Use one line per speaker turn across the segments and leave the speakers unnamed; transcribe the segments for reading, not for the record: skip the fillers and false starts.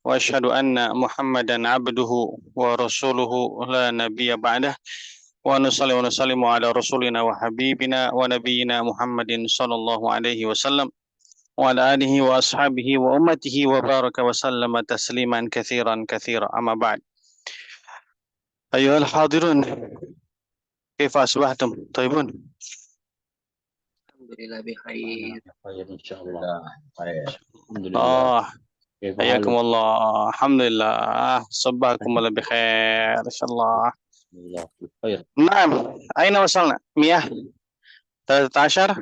وأشهد أن محمدا عبده ورسوله لا نبي بعده ونصلي ونسلم على رسولنا وحبيبنا ونبينا محمد صلى الله عليه وسلم وعلى آله وأصحابه وأمته وبارك وسلم تسليما كثيرا كثيرا أما بعد أيها الحاضرون كيف أصبحتم طيبون
Alhamdulillah bikhair.
Khair insyaallah. Khair.
آه
Alhamdulillah. Kaifa
حياكم
haluk?
الله الحمد لله صباحكم الله بخير إن شاء الله
Alhamdulillah khair.
نعم أين وصلنا مياه 13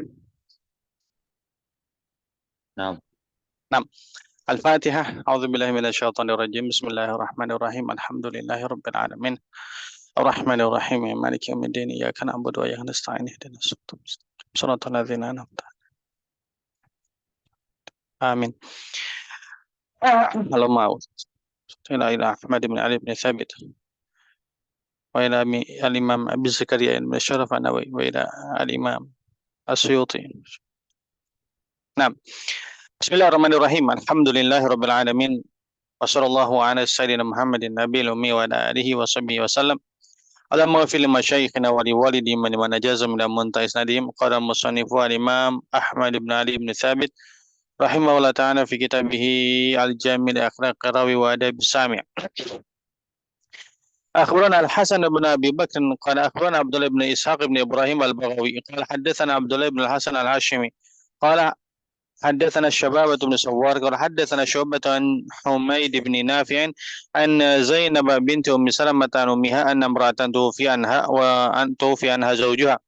Naam.
نعم الفاتحة أعوذ بالله من الشيطان الرجيم بسم الله الرحمن الرحيم الحمد لله رب العالمين الرحمن الرحيم مالك يوم الدين إياك نعبد وإياك نستعين اهدنا الصراط المستقيم صراط الذين أنعمت عليهم آمين اللهم إلى أحمد بن علي بن ثابت وإلى الإمام أبي زكريا بن الشرف النووي وإلى الإمام السيوطي نعم بسم الله الرحمن الرحيم الحمد لله رب العالمين وصلى الله على سيدنا محمد النبي الأمي وعلى آله وصحبه وسلم اللهم اغفر لمشايخنا ولوالديهم ولمن أجاز من منتهى إسنادهم قال المصنف الإمام أحمد بن علي بن ثابت رحمه الله تعالى في كتابه الجامع لأخلاق الراوي وآداب السامع أخبرنا الحسن بن أبي بكر قال أخبرنا عبد الله بن إسحاق بن إبراهيم البغوي قال حدثنا عبد الله بن الحسن الهاشمي قال حدثنا الشبابة بن سوار قال حدثنا شعبة عن حميد بن نافع أن زينب بنت أم سلمة عن أمها أن امرأة توفي عنها زوجها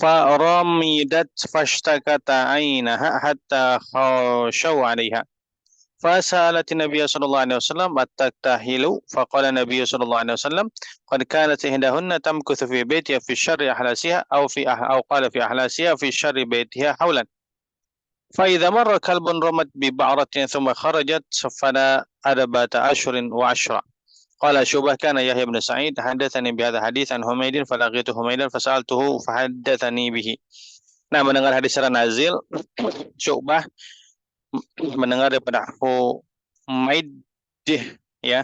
فرميدت فاشتكت عينها حتى خشوا عليها فسألت النبي صلى الله عليه وسلم أتكتحل فقال النبي صلى الله عليه وسلم قد كانت إحداهن تمكث في بيتها في الشر أحلاسها أو قال في أحلاسها في الشر بيتها حولا فإذا مر كلب رمت ببعرة ثم خرجت فلا أربعة أشهر وعشرة قال شعبة كان يحيى بن سعيد حدثني بهذا الحديث عن حميد فلقيت حميدا فسألته فحدثني به. Nah, mendengar hadis secara nazil, Syu'bah mendengar daripada Humaid ya.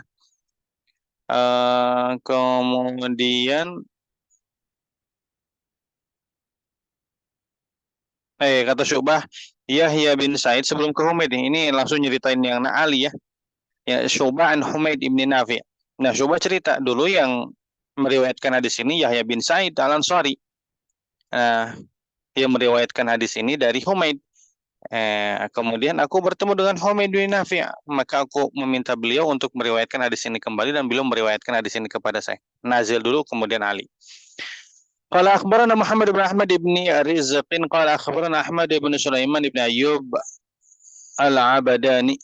Kemudian kata Syu'bah Yahya bin Sa'id sebelum ke Humaid ini langsung nyeritain yang Ali ya. Ya Syu'bah an Humaid ibn Nafi'. Nah, Syu'bah cerita dulu yang meriwayatkan hadis ini Yahya bin Sa'id Al-Ansari. Nah, yang meriwayatkan hadis ini dari Humaid. Kemudian aku bertemu dengan Humaid bin Nafi', maka aku meminta beliau untuk meriwayatkan hadis ini kembali dan beliau meriwayatkan hadis ini kepada saya. Nazil dulu kemudian Ali. Qala akhbarana Muhammad bin Ahmad ibn Rizqin qala akhbarana Ahmad ibn Sulaiman ibn Ayyub Al-Abadani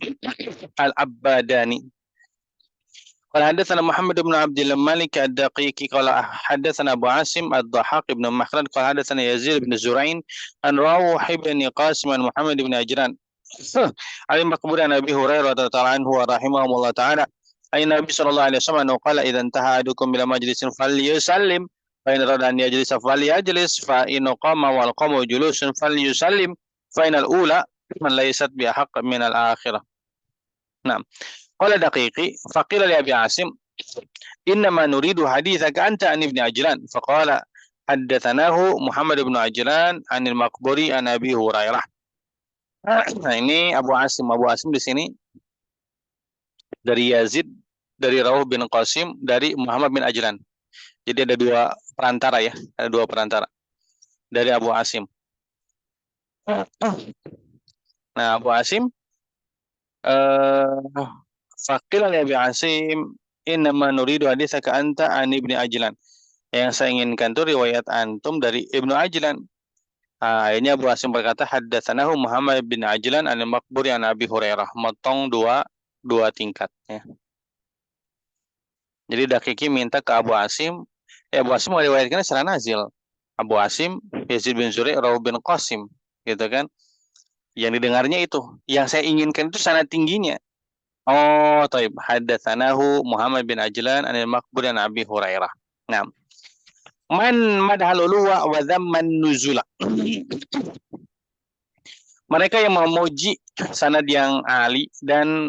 قال حدثنا محمد بن عبد الملك الدقيقي قال حدثنا أبو عاصم الضحاك بن مخلد قال حدثنا يزيد بن زرعين عن روح بن قاسم عن محمد بن أجران عن المقبول عن أبي هريرة رضي الله عنه ورحمه الله تعالى أي النبي صلى الله عليه وسلم أنه قال إذا انتهى أحدكم إلى مجلس فليسلم فإن أراد أن يجلس فليجلس فإن قام والقوم جلوس فليسلم فإن الأولى من ليست بأحق من الآخرة. نعم. قال دقيقي فقيل لأبي عاصم إنما نريد حديثك أنت عن ابن عجلان فقال حدثناه محمد بن عجلان عن المقبري عن أبي هريرة. Nah ini Abu Asim di sini dari Yazid, dari Rawh bin Qasim, dari Muhammad bin Ajlan. Jadi ada dua perantara ya, ada dua perantara dari Abu Asim. Nah Abu Asim Faqila li Abi Asim innama nuridu haditsaka anta an Ibnu Ajlan. Yang saya inginkan itu riwayat antum dari Ibnu Ajlan. Ini Abu Asim berkata haddatsanahu Muhammad bin Ajlan al-Maqburi an Abi Hurairah. Motong dua tingkat ya. Jadi Dakiki minta ke Abu Asim, Abu Asim meriwayatkan secara nazil. Abu Asim, Yazid bin Zuri', Rawh bin Qasim, gitu kan. Yang didengarnya itu, yang saya inginkan itu sanad tingginya. Oh, taib. Haddatsanahu Muhammad bin Ajlan anil Maqbur an Abi Hurairah. Nah, man madhal uluwa wa dhamman nuzula. Mereka yang memuji sanad yang ali dan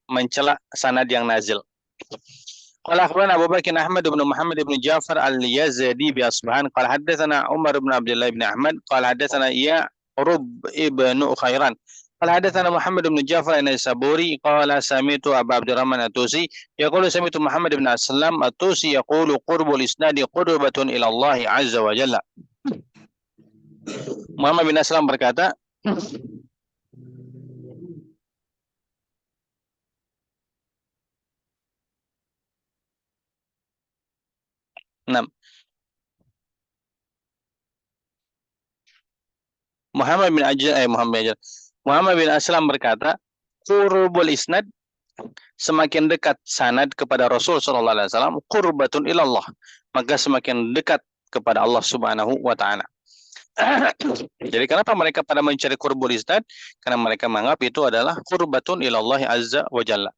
mencela sanad yang nazil. قال أخبرنا أبو بكر أحمد بن محمد بن جعفر اليزدي بأصبهان قال حدثنا عمر بن عبد الله بن أحمد قال حدثنا يعرب ابن خيران قال حدثنا محمد بن جعفر النيسابوري قال سمعت أبا عبد الرحمن الطوسي يقول سمعت محمد بن أسلم الطوسي يقول قرب الإسناد قربة إلى الله عز وجل. Muhammad bin Aslam berkata, Nah, Muhammad bin Aslam berkata, qurbul isnad, semakin dekat sanad kepada Rasul sallallahu alaihi wasallam, qurbatun ilallah, maka semakin dekat kepada Allah Subhanahu wa taala. Jadi kenapa mereka pada mencari qurbul isnad? Karena mereka menganggap itu adalah qurbatun ilallah azza wa jalla.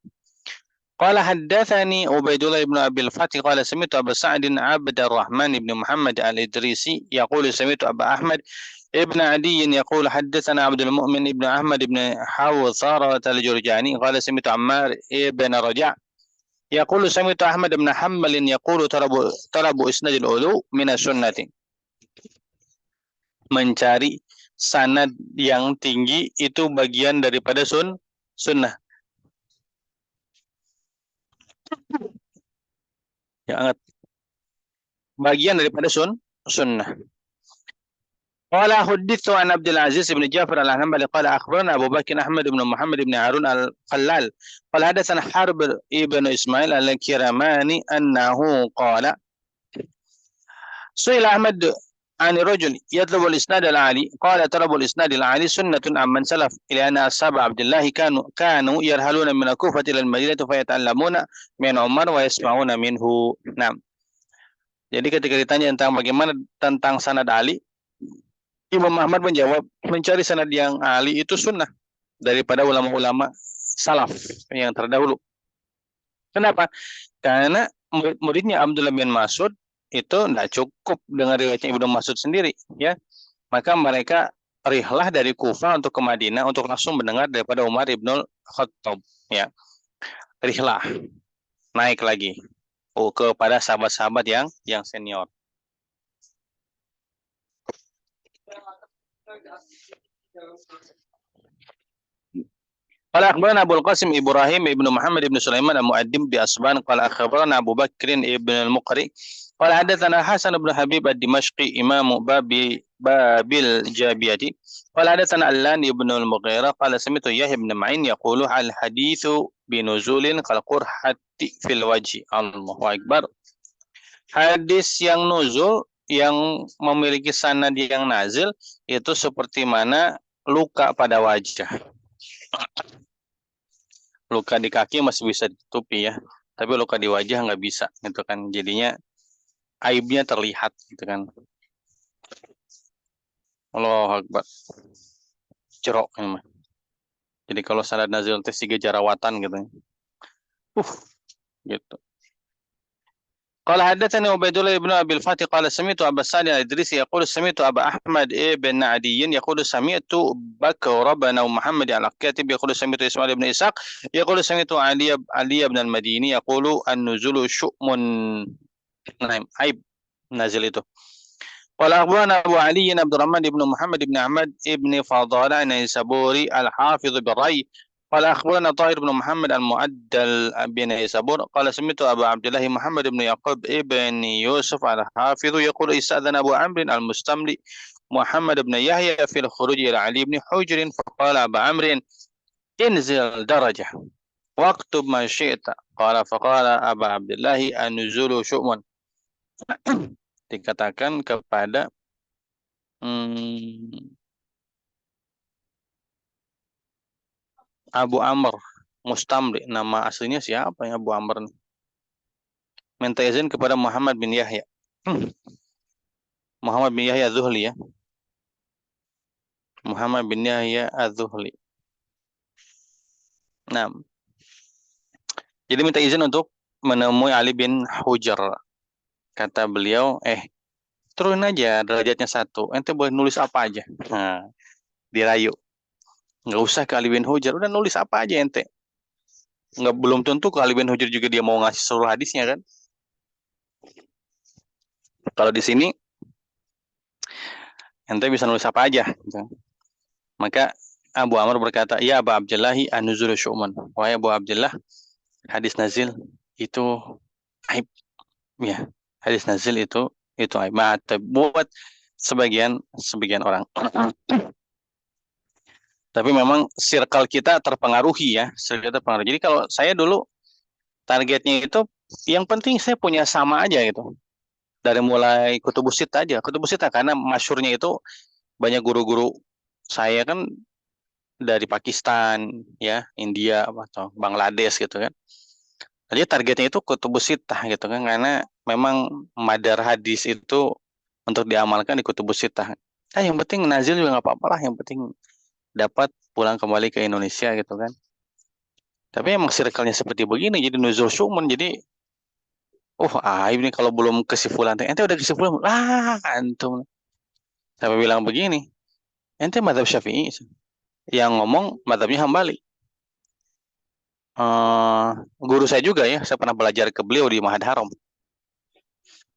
قال حدثني عبيد الله بن أبي الفتح قال سمعت أبا سعد عبد الرحمن بن محمد الإدريسي يقول سمعت أبا أحمد ابن عدي يقول حدثنا عبد المؤمن ابن أحمد بن حوثرة الجرجاني قال سمعت عمار ابن رجع يقول سمعت أحمد بن حنبل يقول طلب إسناد العلو من السنة. Mencari sanad yang tinggi itu bagian daripada sunnah. Ya, bagian daripada sunnah. قال حدثت عن عبد العزيز بن جعفر الحنبلي قال أخبرنا أبو بكر أحمد بن محمد بن هارون الخلال قال حدثنا حرب ابن إسماعيل الكرماني أنه قال سئل أحمد عن رجل يطلب الإسناد العالي قال طلب الإسناد العالي سنة عمن سلف إلى أن أصحاب عبد الله كانوا يرحلون من الكوفة إلى المدينة فيتعلمون من عمر ويسمعون منه. Nah, jadi ketika ditanya tentang bagaimana tentang sanad Ali, Imam Ahmad menjawab, mencari sanad yang ali itu sunnah daripada ulama-ulama salaf yang terdahulu. Kenapa? Karena murid-muridnya Abdullah bin Mas'ud itu tidak cukup dengan riwayatnya Ibnu Mas'ud sendiri, ya. Maka mereka rihlah dari Kufah untuk ke Madinah untuk langsung mendengar daripada Umar ibn Khattab, ya. Rihlah, naik lagi kepada sahabat-sahabat yang senior. قال أخبرنا أبو القاسم إبراهيم ابن محمد بن سليمان المؤدب بأسبان قال أخبرنا أبو بكر ابن المقري قال حدثنا حسن بن حبيب الدمشقي إمام باب الجابية قال حدثنا علان ابن المغيرة قال سمعت يحيى بن معين يقول الحديث بنزول كالقرحة في الوجه. Allahu Akbar. Hadis yang nuzul yang memiliki sanad yang nazil itu seperti mana luka pada wajah. Luka di kaki masih bisa ditutupi ya, tapi luka di wajah nggak bisa gitu kan, jadinya aibnya terlihat gitu kan. Allahu Akbar. Cerok ini mah. Jadi kalau sanad nazil teh siga jarawatan gitu. Gitu. قال حدثني عبيد الله بن ابي الفتح قال سمعت ابا سعد الادريسي يقول سمعت ابا احمد بن عدي يقول سمعت بكر بن محمد الكاتب يقول سمعت اسماعيل بن اسحاق يقول سمعت علي بن المديني يقول النزول شؤم. عيب نازل itu. قال أخبرنا أبو علي عبد الرحمن بن محمد بن أحمد بن فضالة النيسابوري الحافظ بالرأي قال أخبرنا طاهر بن محمد المعدل بن نيسابور قال سمعت أبا عبد الله محمد بن يعقوب ابن يوسف الحافظ يقول استأذن أبو عمرو المستملي محمد بن يحيى في الخروج إلى علي بن حجر فقال أبا عمرو انزل درجة واكتب ما شئت قال فقال أبا عبد الله النزول شؤم. Dikatakan kepada Abu Amr Mustamli, nama aslinya siapa ya Abu Amr? Minta izin kepada Muhammad bin Yahya. Muhammad bin Yahya Az-Zuhli ya. Muhammad bin Yahya Az-Zuhli. Nah, jadi minta izin untuk menemui Ali bin Hujar. Kata beliau, turun aja derajatnya 1. Ente boleh nulis apa aja. Nah, dirayu. Nggak usah ke Ali bin Hujar, udah nulis apa aja ente. Nggak, belum tentu ke Ali bin Hujar juga dia mau ngasih seluruh hadisnya kan. Kalau di sini ente bisa nulis apa aja gitu. Maka Abu Amr berkata, ya Abu Abdillahi an-nuzulu syu'man. Wahai Abu Abdillah, hadis nazil itu aib. Ya, hadis nazil itu aib. Mata buat sebagian orang. Tapi memang circle kita terpengaruhi ya, circle kita terpengaruhi. Jadi kalau saya dulu targetnya itu yang penting saya punya sama aja gitu. Dari mulai kutubus sittah aja, kutubus sittah karena masyurnya itu banyak guru-guru saya kan dari Pakistan, ya, India atau Bangladesh gitu kan. Jadi targetnya itu kutubus sittah gitu kan, karena memang madar hadis itu untuk diamalkan di kutubus sittah. Nah, yang penting nazil juga nggak apa-apa lah, yang penting dapat pulang kembali ke Indonesia gitu kan. Tapi emang circle-nya seperti begini, jadi nuzul syu'man, jadi aib nih kalau belum ke si fulan. Ente udah ke si fulan, antum. Saya bilang begini, ente madhab Syafi'i, yang ngomong madhabnya Hambali. Guru saya juga ya, saya pernah belajar ke beliau di Ma'had Haram.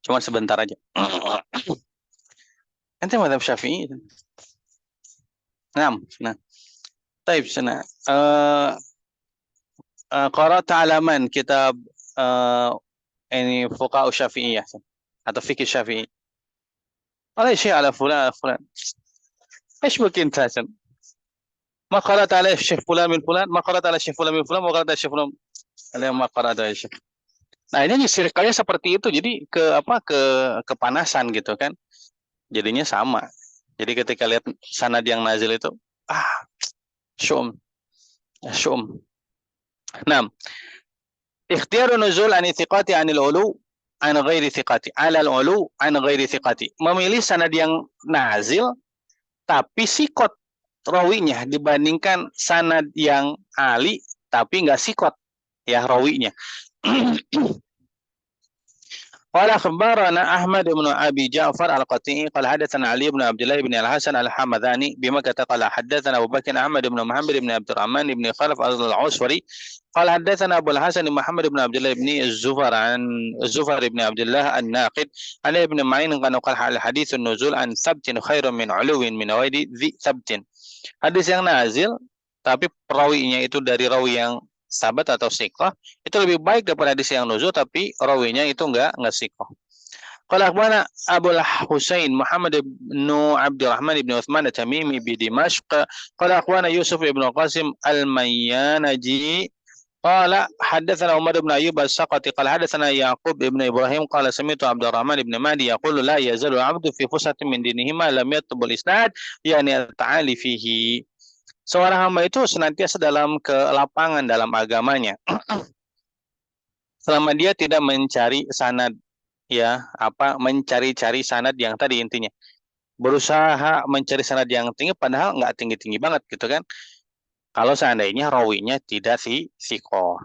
Cuma sebentar aja. Ente madhab Syafi'i. Nah. Taib sana. Qara'at alaman kitab ini fuqaha Syafi'iyah atau fikih Syafi'i. Ala syai' ala fulan ايش بك انت عشان ما قرأت على الشيخ فلان من فلان ما قرأت على الشيخ فلان من فلان ما قرأت على الشيخ فلان ما قرأت على الشيخ. Nah, ini circle-nya seperti itu. Jadi kepanasan gitu kan. Jadinya sama. Jadi ketika lihat sanad yang nazil itu syum. Nah, ikhtiar nuzul an thiqati anil ulu an ghairi thiqati ala al-ulu an ghairi thiqati. Memilih sanad yang nazil tapi sikot rawinya dibandingkan sanad yang ali tapi nggak sikot ya rawinya. قال أخبرنا أحمد بن أبي جعفر القطيعي قال حدثنا علي بن عبد الله بن الحسن الحمداني بمكة قال حدثنا أبو بكر أحمد بن محمد بن عبد الرحمن بن خلف العصفري قال حدثنا أبو الحسن محمد بن عبد الله بن الزفر بن عبد الله الناقد عن ابن معين قال حديث النزول عن ثبت خير من علو من غير ذي ثبت. Hadis yang nazil tapi perawinya itu dari rawi yang sahabat atau siqah itu lebih baik daripada hadis yang nuzul tapi rawinya itu enggak siqah. Qala akhbarana Abul Husain Muhammad bin Abdurrahman bin Uthman at-Tamimi bi Dimashq qala akhbarana Yusuf ibn Qasim al-Mayyanaji qala hadatsana Umar bin Ayyub as-Saqati qala hadatsana Yaqub ibn Ibrahim qala sami'tu Abdurrahman ibn Mahdi yaqulu la yazalu 'abdu fi fusatin min dinihi ma lam yatbul isnad yani ta'ali fihi. Seorang hamba itu senantiasa dalam kelapangan dalam agamanya selama dia tidak mencari sanad mencari-cari sanad yang tadi intinya berusaha mencari sanad yang tinggi padahal nggak tinggi-tinggi banget gitu kan kalau seandainya rawinya tidak siqah.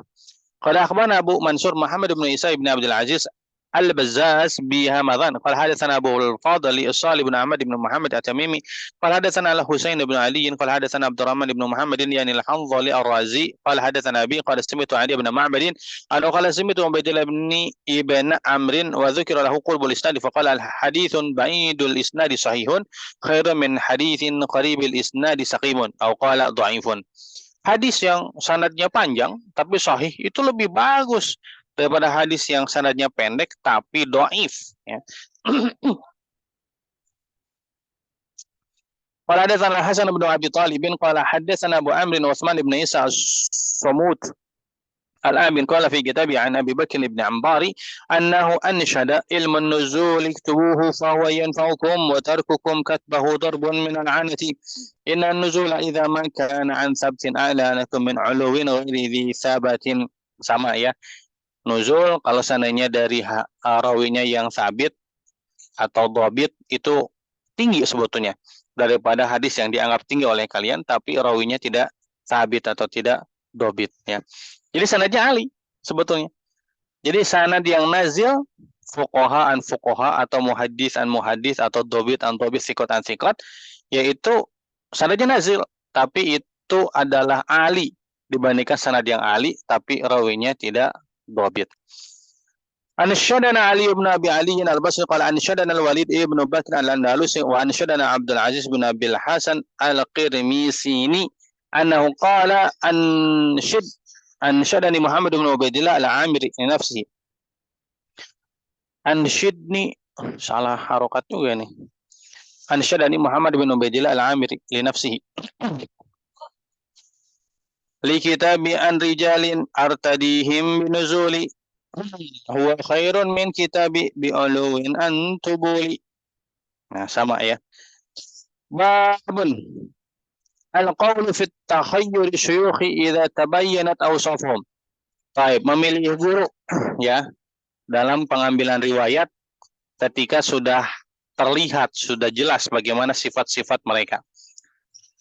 Qala akhbarana Abu Mansur Muhammad bin Isa bin Abdul Aziz البزاز بهمذان قال حدثنا أبو الفاضل الصالح بن أحمد بن محمد التميمي قال حدثنا الحسين بن علي قال حدثنا عبد الرحمن بن محمد يعني الحنظلي الرازي قال حدثنا أبي قال سمعت علي بن معبد أنه قال سمعت عبيد الله بن ابن عمرو وذكر له قرب الإسناد فقال الحديث بعيد الإسناد صحيح خير من حديث قريب الإسناد سقيم أو قال ضعيف. Hadis yang sanadnya panjang tapi sahih itu lebih bagus daripada hadis yang sanadnya pendek tapi dhaif ya. Qala hadatsana Hasan bin Abi Thalib qala hadatsana Abu Amr Utsman bin Isa as-Samut الآمن قال في كتابه عن أبي بكر بن عمباري أنه أنشد علم النزول اكتبوه فهو ينفعكم وترككم كتبه ضرب من العنة إن النزول إذا ما كان عن ثبت أعلى لكم من علو غير ذي ثابت. Sama ya, nuzul kalau seandainya dari rawinya yang sabit atau dhabit itu tinggi sebetulnya daripada hadis yang dianggap tinggi oleh kalian tapi rawinya tidak sabit atau tidak dhabit ya. Jadi sanadnya ali sebetulnya. Jadi sanad yang nazil fuqaha an fuqaha atau muhaddis an muhaddis atau dhabit an dhabit siqat an siqat yaitu sanadnya nazil, tapi itu adalah ali dibandingkan sanad yang ali, tapi rawinya tidak dhabit. أنشدنا علي بن أبي علي البصري قال أنشدنا الوليد بن بكر الأندلسي وأنشدنا عبد العزيز بن أبي الحسن القرميسيني أنه قال أنشدني محمد بن عبيد الله العامري لنفسه. أنشدني salah harokat juga nih. أنشدني محمد بن عبيد الله العامري لنفسه لكتاب عن رجال أرتديهم بنزولي huwa khairun min kitabi bi'uluwin antubuli. Nah, sama ya. Babun al-qawlu fit takhayyur syuyukhi idza tabayyanat awsafuhum. Baik, memilih guru ya dalam pengambilan riwayat ketika sudah terlihat, sudah jelas bagaimana sifat-sifat mereka.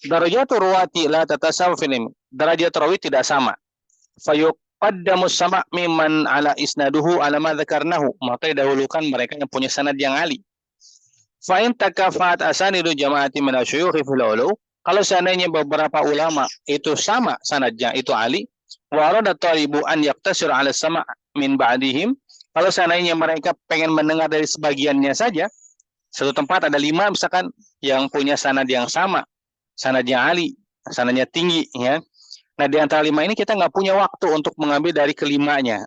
Darajatul ruwati la tatasawu fil ilmi. Derajat rawi tidak sama. Qaddamus sama' mimman ala isnaduhu ala ma dzakarnahu, maka didahulukan mereka yang punya sanad yang ali. Fa in takafat asanidu jama'ati min asyuyukh fil ulu, kalau seandainya beberapa ulama itu sama sanadnya itu ali, wa arada talibu an yaktasir ala sama' min ba'dihim, kalau seandainya mereka pengen mendengar dari sebagiannya saja, satu tempat ada 5 misalkan yang punya sanad yang sama, sanadnya ali, sanadnya tinggi ya. Nah, di antara 5 ini kita nggak punya waktu untuk mengambil dari kelimanya.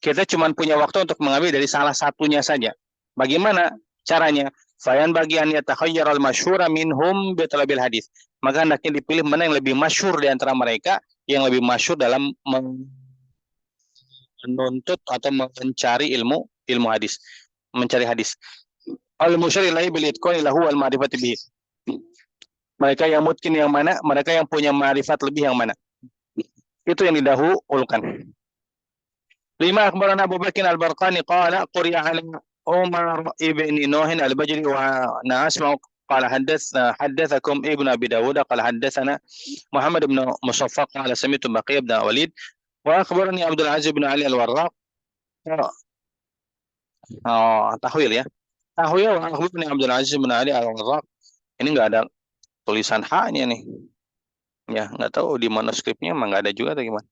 Kita cuma punya waktu untuk mengambil dari salah satunya saja. Bagaimana caranya? Fayan bagian yatakhayyar al-masyhura minhum bi talabil hadis. Maka hendaknya dipilih mana yang lebih masyhur di antara mereka, yang lebih masyhur dalam menuntut atau mencari ilmu hadis, mencari hadis. Al-musyari ilaihi bil itqani lahu wal ma'rifati bihi. Mereka yang mungkin yang mana, mereka yang punya ma'rifat lebih yang mana. Itu yang didahulukan. 5 akhbarana Abu Bakr al-Barqani qala quri'a ala Umar ibn Nuh al-Bajri wa na'asma qala haddathakum ibn Abi Dawud qala haddathana Muhammad ibn Musaffaq qala sami'tu Baqi ibn Walid wa akhbarani Abdul Aziz ibn Ali al-Warraq. Tahwil ya. Tahwil wa akhbarani Abdul Aziz ibn Ali al-Warraq. Ini enggak ada tulisan H-nya nih. Ya, nggak tahu di manuskripnya emang nggak ada juga atau gimana.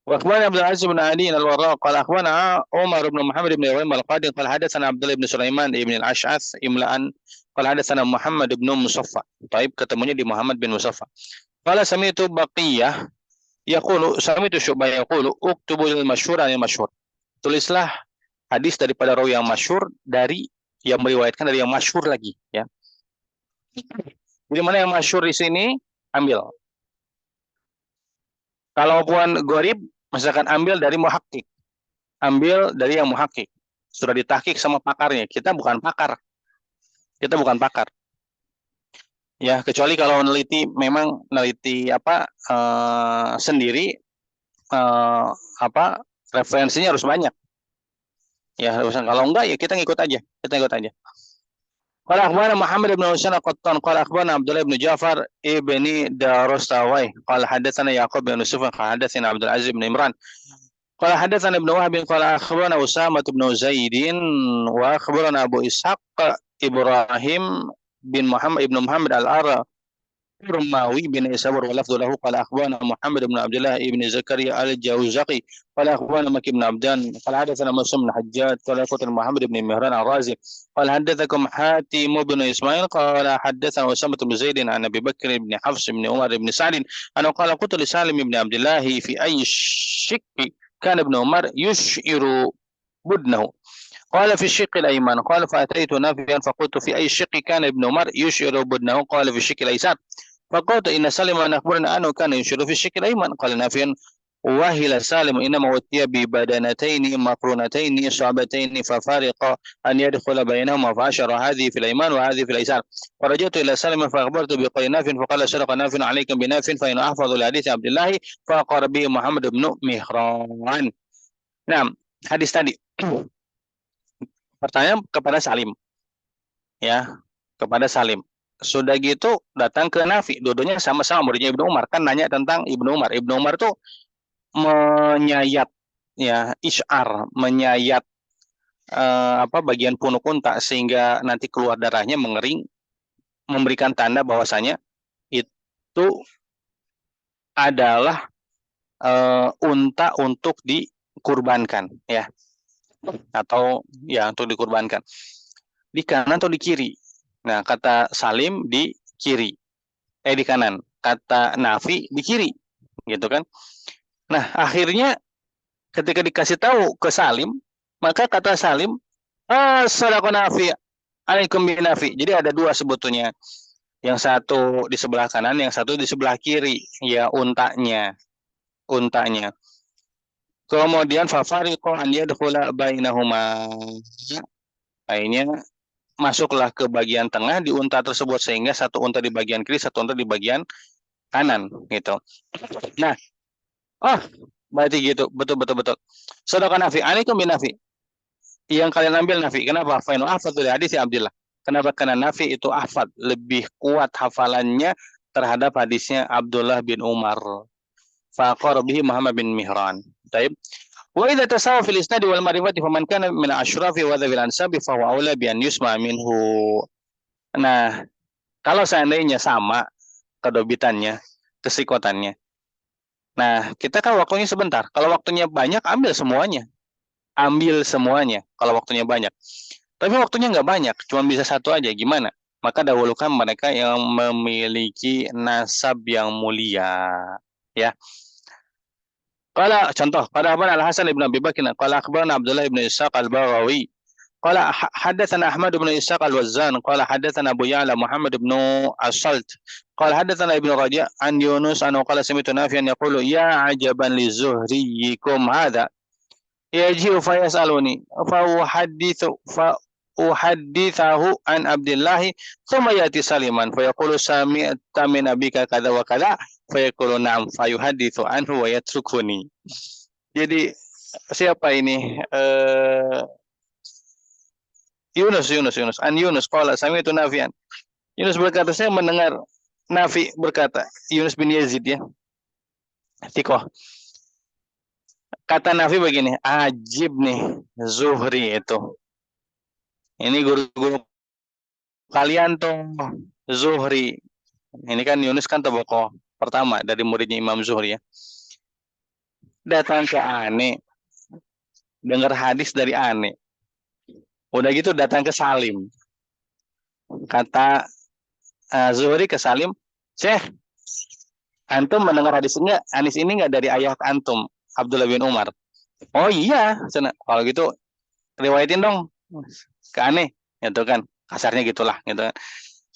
Wa akhbarana Abdul Aziz bin Ali al-Warraq qala akhbarana Umar bin Muhammad bin Ibrahim al-Qadi qala hadatsana Abdullah bin Sulaiman ibn al-Ash'ath imla'an qala hadatsana Muhammad bin Musaffa. Taib ketemunya di Muhammad bin Musaffa. Qala sami'tu Baqiyah yaqulu sami'tu Syu'bah yaqulu uktubu al-masyhur al-masyhur. Tulislah hadis daripada rawi yang masyhur dari yang meriwayatkan dari yang masyhur lagi ya. Jadi mana yang masyhur di sini ambil. Kalaupun gharib, misalkan ambil dari muhakkik. Ambil dari yang muhakkik. Sudah ditahkik sama pakarnya. Kita bukan pakar. Kita bukan pakar. Ya, kecuali kalau meneliti memang meneliti sendiri referensinya harus banyak. Ya, kalau enggak ya kita ngikut aja. Kita ngikut aja. قال أخبرنا محمد بن حسين القطان قال أخبرنا عبد الله بن جعفر ابن دارستوي قال حدثنا يعقوب بن يوسف قال حدثنا عبد العزيز بن عمران قال حدثنا ابن وهب قال أخبرنا أسامة بن زيد وأخبرنا أبو إسحاق إبراهيم بن محمد الأرماوي بن إسحاق ولفظ له قال أخبرنا محمد بن عبد الله بن زكريا الجوزقي قال أخبرنا مكي بن عبدان قال حدثنا مسلم بن حجاج قال قتل محمد بن مهران الرازي قال حدثكم حاتم بن إسماعيل قال حدثنا أسامة بن زيد عن أبي بكر بن حفص بن عمر بن سعد أنه قال قلت لسالم بن عبد الله في أي شك كان ابن عمر يشعر بدنه قال في الشق الأيمن قال فأتيت نافعا فقلت في أي شق كان ابن عمر يشعر بدنه قال في الشق الأيسر فقلت إن سالم أخبرنا أنه كان يشعر في الشق الأيمن قال نافع وهل سالم إنما أتي ببدنتين مقرونتين صعبتين ففارق أن يدخل بينهما فأشر هذه في الأيمان وهذه في الأيسار ورجعت إلى سالم فأخبرت بقول نافع فقال صدق نافع عليكم بنافع فإن أحفظ لحديث عبد الله فأقر به محمد بن مهران. Nah, hadis tadi pertanyaan kepada Salim ya, kepada Salim. Sudah gitu datang ke Nafi, dua-duanya sama-sama muridnya Ibnu Umar, kan nanya tentang Ibnu Umar. Ibnu Umar tuh menyayat ya, isyar, menyayat bagian punuk unta sehingga nanti keluar darahnya mengering, memberikan tanda bahwasanya itu adalah unta untuk dikurbankan, ya, atau ya untuk dikurbankan di kanan atau di kiri. Nah, kata Salim di kiri, di kanan. Kata Nafi di kiri, gitu kan? Nah, akhirnya ketika dikasih tahu ke Salim, maka kata Salim, sadaqah Nafi, alaikum bin Nafi. Jadi ada dua sebetulnya. Yang satu di sebelah kanan, yang satu di sebelah kiri, ya untanya. Kemudian fafariqo an yadkhula bainahuma. Akhirnya masuklah ke bagian tengah di unta tersebut sehingga satu unta di bagian kiri, satu unta di bagian kanan gitu. Nah, berarti gitu, betul. Sedangkan Nafi, alaikum bin Nafi. Yang kalian ambil Nafi, kenapa? Fainu afad dari hadis Abdullah. Kenapa? Karena Nafi itu afad, lebih kuat hafalannya terhadap hadisnya Abdullah bin Umar. Faqara bihi Muhammad bin Mihran. Baik. Wa idza tasawa fil isnad wal ma'rifati faman kana min asyrafi wa dzil ansabi fa huwa aula bi an yusma minhu. Nah, kalau seandainya sama kedobitannya, kesikotannya. Nah, kita kan waktunya sebentar. Kalau waktunya banyak, ambil semuanya. Kalau waktunya banyak. Tapi waktunya nggak banyak, cuma bisa satu aja. Gimana? Maka dahulukan mereka yang memiliki nasab yang mulia. Ya. Qala contoh, pada Al-Hasan ibn Abi Bakr, qala akhbarana Abdullah ibn Ishaq al-Baghawi. Qala hadatsana Ahmad ibn Ishaq al-Wazzan, qala hadatsana Abu Ya'la Muhammad ibn As-Salt. Qala hadatsana Ibnu Raja' an Yunus an qala sami'tu Nafi'an yaqulu ya ajaban li zuhriyikum hadha. Yaji'u fa yas'aluni fa uhaddithahu an Abdullah thumma yati Saliman fa yaqulu sami'ta min abika kadza wa kadza fa yaqulu na'am fa yuhaddithu anhu wa yatrukuni. Jadi siapa ini? Yunus an Yunus qala sami'tu Nafi'an. Yunus berkata, saya mendengar Nafi berkata, Yunus bin Yazid ya. Tikoh. Kata Nafi begini, ajib nih Zuhri itu. Ini guru-guru kalian tuh Zuhri. Ini kan Yunus kan tokoh pertama dari muridnya Imam Zuhri ya. Datang ke Ane, dengar hadis dari Ane. Udah gitu datang ke Salim. Kata Zuhri ke Salim, Syekh, antum mendengar hadis ini nggak dari ayah antum, Abdullah bin Umar? Oh iya, kalau gitu riwayatin dong ke Ane, gitu kan, kasarnya gitulah, gitu kan.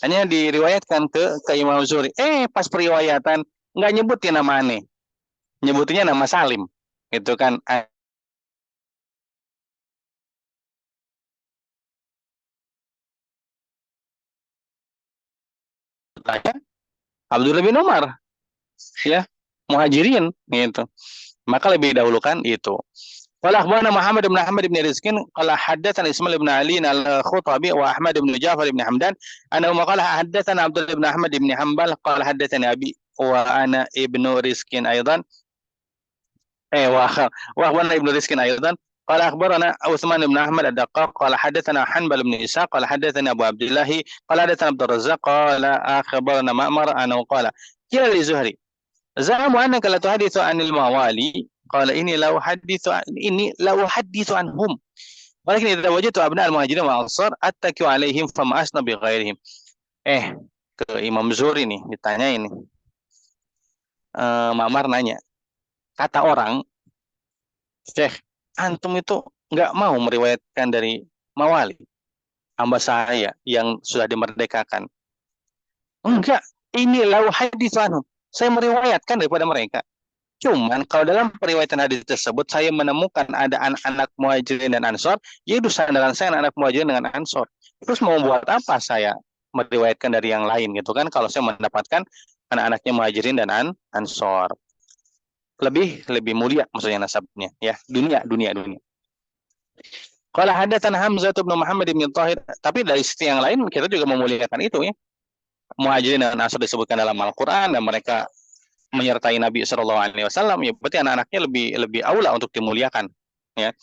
Hanya diriwayatkan ke Imam Zuhri. Pas periwayatan nggak nyebutin nama Ane, nyebutinnya nama Salim, gitu kan. Tanya Abdullah bin Umar, ya, muhajirin, gitu. Maka lebih dahulukan itu. Qala akhbarana Muhammad bin Ahmad bin Rizkin qala haddatsana Ismail bin Ali al-Khutabi wa Ahmad bin Ja'far bin Hamdan annahu qala haddatsana Abdullah bin Ahmad bin Hanbal qala haddatsani Abi wa ana ibnu Rizkin aidan wa akhbarana ibnu Rizkin aidan qala akhbarana Utsman bin Ahmad ad-Daqqaq qala haddatsana Hanbal bin Ishaq qala haddatsani Abu Abdullah qala haddatsana Abdur Razzaq qala akhbarana Ma'mar annahu qala qila li Zuhri za'amu annaka la tuhaditsu 'anil mawali qala ini la uhadditsu anhum walakin idza wajadtu abna al-muhajirin wal ansar attakiu 'alaihim fama asna bi ghairihim. Ke Imam Zuhri nih ditanya ini. Ma'mar nanya, kata orang, Syekh, antum itu enggak mau meriwayatkan dari mawali hamba saya yang sudah dimerdekakan. Enggak, ini la uhadditsu anhum. Saya meriwayatkan daripada mereka. Cuman kalau dalam periwayatan hadis tersebut saya menemukan ada anak-anak muhajirin dan ansor, yaitu sandaran saya anak muhajirin dengan ansor. Terus mau buat apa saya meriwayatkan dari yang lain gitu kan? Kalau saya mendapatkan anak-anaknya muhajirin dan ansor, lebih mulia maksudnya nasabnya ya, dunia. Kalau hadatsana Hamzah bin Muhammad bin Thahir, tapi dari sisi yang lain kita juga memuliakan itu ya. Muhajirin dan ansor disebutkan dalam Al-Qur'an dan mereka menyertai Nabi Shallallahu Alaihi Wasallam, ya berarti anak-anaknya lebih aula untuk dimuliakan, ya.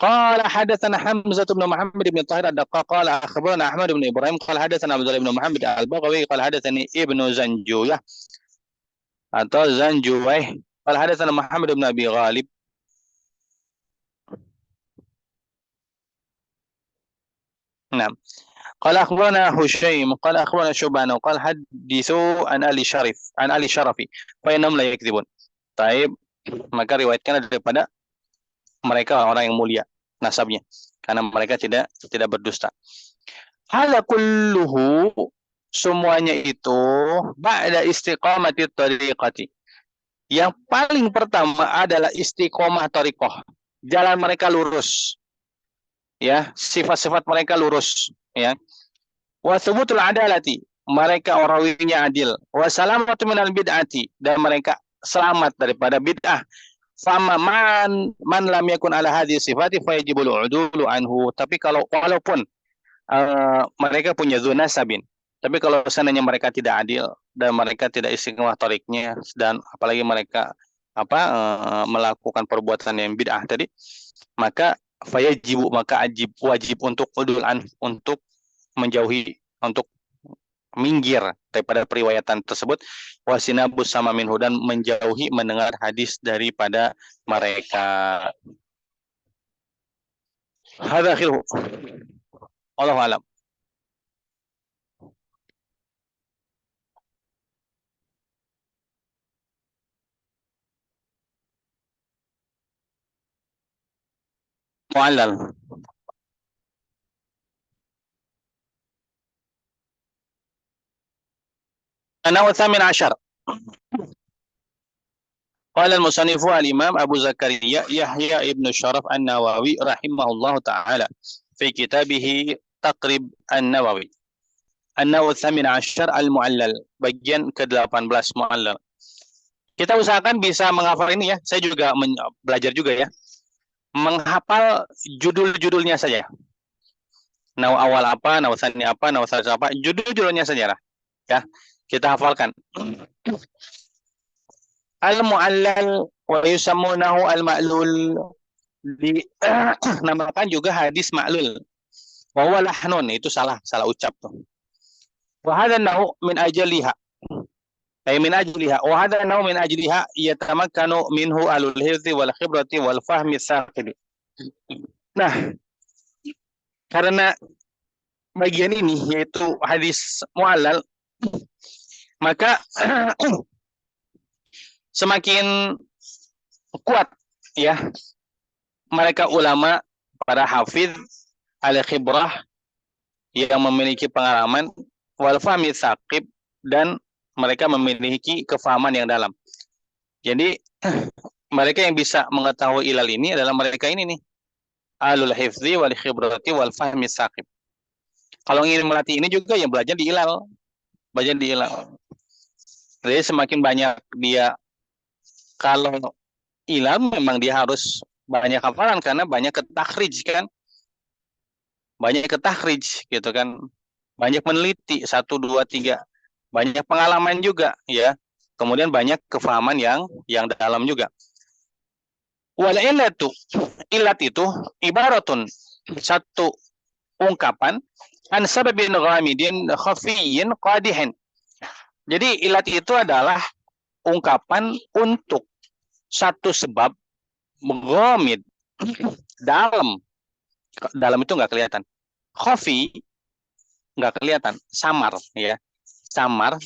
قال حدثنا حمزة بن محمد بن طاهر الدقاق قال أخبرنا أحمد بن إبراهيم قال حدثنا عبد الله بن محمد البغوي قال حدثني ابن زنجوية atau Zanjuwaih قال حدثنا محمد بن أبي غالب نعم قال أخبرنا هشيم قال أخبرنا شوبان قال حدثوا عن Ali Sharafi فإنهم لا يكذبون. Taib, maka riwayatkan daripada mereka orang yang mulia nasabnya karena mereka tidak berdusta. Hala kulluhu, semuanya itu ba'da istiqamati tariqati. Yang paling pertama adalah istiqomah tariqah. Jalan mereka lurus. Ya, sifat-sifat mereka lurus, ya. Wa thubutul adalati, mereka rawinya adil. Wa salamatu minal bid'ati, dan mereka selamat daripada bid'ah. Fama man lam yakun ala hadhihi sifati fa yajibul udulu anhu. Tapi walaupun mereka punya zona sabin, tapi kalau seandainya mereka tidak adil dan mereka tidak istiqomah tariknya, dan apalagi mereka melakukan perbuatan yang bid'ah tadi, maka wajib untuk udulan, untuk menjauhi, untuk minggir daripada periwayatan tersebut, wasinabus sama minhu, dan menjauhi mendengar hadis daripada mereka. Hadza akhiruhu. Allahu a'lam. Mu'allal. An-naw' tsamin 'ashar. Qala al-musannif al-imam Abu Zakaria Yahya ibn Syaraf An-Nawawi rahimahullahu ta'ala fi kitabih Taqrib An-Nawawi. An-naw' tsamin 'ashar al-mu'allal, bagian ke-18 mu'allal. Kita usahakan bisa menghafal ini ya. Saya juga belajar juga ya. Menghafal judul-judulnya saja. Naw awal apa, naw tsani apa, naw tsalits apa, judul-judulnya saja lah. Ya, kita hafalkan. Al-mu'allal wa yusammunahu al-ma'lul, dinamakan juga hadis ma'lul. Wa huwa lahnun, itu salah ucap tuh. Wa hadha nahu min ajliha. Min ajliha. Wa hadha nahu min ajliha yatamakkanu minhu alul hifzi wal khibrati wal fahmi tsaqib. Nah, karena bagian ini yaitu hadis mu'allal, maka semakin kuat ya mereka ulama, para hafidh al-khibrah yang memiliki pengalaman, wal fahmi tsaqib, dan mereka memiliki kefahaman yang dalam. Jadi mereka yang bisa mengetahui ilal ini adalah mereka ini nih, alul hifzi wal khibrati wal fahmi tsaqib. Kalau ingin melatih ini juga yang belajar di ilal. Jadi semakin banyak dia, kalau ilal memang dia harus banyak hafalan karena banyak ketakhrij kan. Banyak ketakhrij gitu kan. Banyak meneliti 1 2 3. Banyak pengalaman juga ya. Kemudian banyak kefahaman yang dalam juga. Wal illatu, ilat itu ibaratun, satu ungkapan, an sababin ghamidin khafiyyin qadihin. Jadi ilat itu adalah ungkapan untuk satu sebab ghamid, dalam itu nggak kelihatan, khafi nggak kelihatan, samar ya, samar